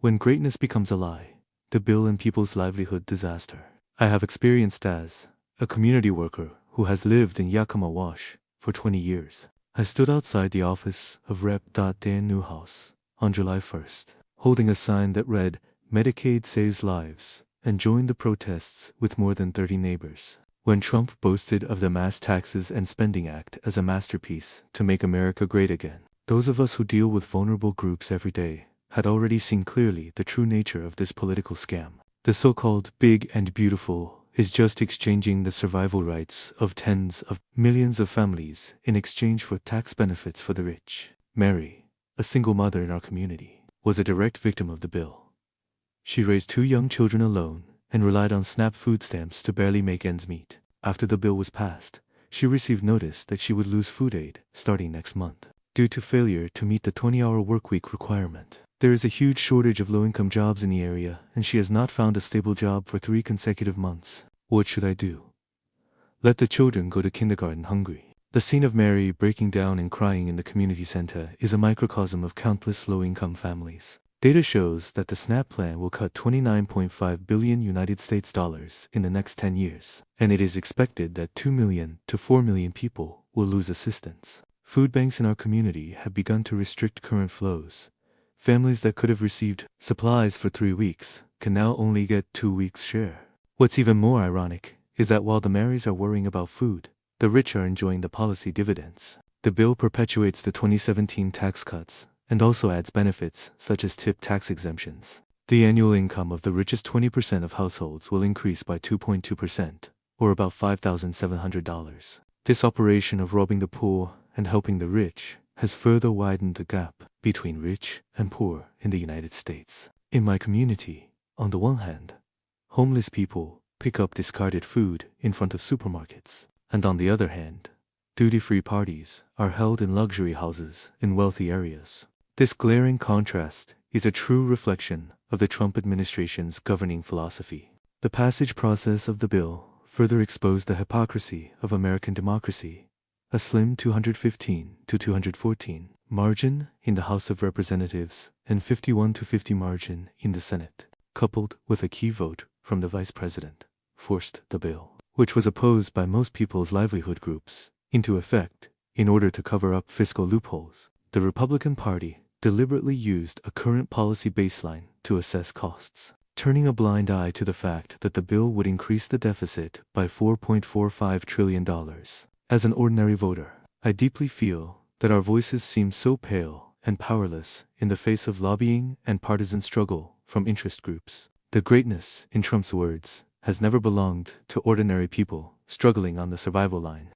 When greatness becomes a lie, the bill and people's livelihood disaster. I have experienced as a community worker who has lived in Yakima Wash for 20 years. I stood outside the office of Rep. Dan Newhouse on July 1st, holding a sign that read, "Medicaid saves lives," and joined the protests with more than 30 neighbors. When Trump boasted of the Mass Taxes and Spending Act as a masterpiece to make America great again, those of us who deal with vulnerable groups every day had already seen clearly the true nature of this political scam. The so-called big and beautiful is just exchanging the survival rights of tens of millions of families in exchange for tax benefits for the rich. Mary, a single mother in our community, was a direct victim of the bill. She raised 2 young children alone and relied on SNAP food stamps to barely make ends meet. After the bill was passed, she received notice that she would lose food aid starting next month due to failure to meet the 20-hour workweek requirement. There is a huge shortage of low-income jobs in the area, and she has not found a stable job for 3 consecutive months. What should I do? Let the children go to kindergarten hungry. The scene of Mary breaking down and crying in the community center is a microcosm of countless low-income families. Data shows that the SNAP plan will cut $29.5 billion United States dollars in the next 10 years, and it is expected that 2 million to 4 million people will lose assistance. Food banks in our community have begun to restrict current flows. Families that could have received supplies for 3 weeks can now only get 2 weeks' share. What's even more ironic is that while the Marys are worrying about food, the rich are enjoying the policy dividends. The bill perpetuates the 2017 tax cuts and also adds benefits such as tip tax exemptions. The annual income of the richest 20% of households will increase by 2.2%, or about $5,700. This operation of robbing the poor and helping the rich has further widened the gap between rich and poor in the United States. In my community, on the one hand, homeless people pick up discarded food in front of supermarkets, and on the other hand, duty-free parties are held in luxury houses in wealthy areas. This glaring contrast is a true reflection of the Trump administration's governing philosophy. The passage process of the bill further exposed the hypocrisy of American democracy. A slim 215 to 214 margin in the House of Representatives and 51 to 50 margin in the Senate, coupled with a key vote from the Vice President, forced the bill, which was opposed by most people's livelihood groups, into effect. In order to cover up fiscal loopholes, the Republican Party deliberately used a current policy baseline to assess costs, turning a blind eye to the fact that the bill would increase the deficit by $4.45 trillion. As an ordinary voter, I deeply feel that our voices seem so pale and powerless in the face of lobbying and partisan struggle from interest groups. The greatness, in Trump's words, has never belonged to ordinary people struggling on the survival line.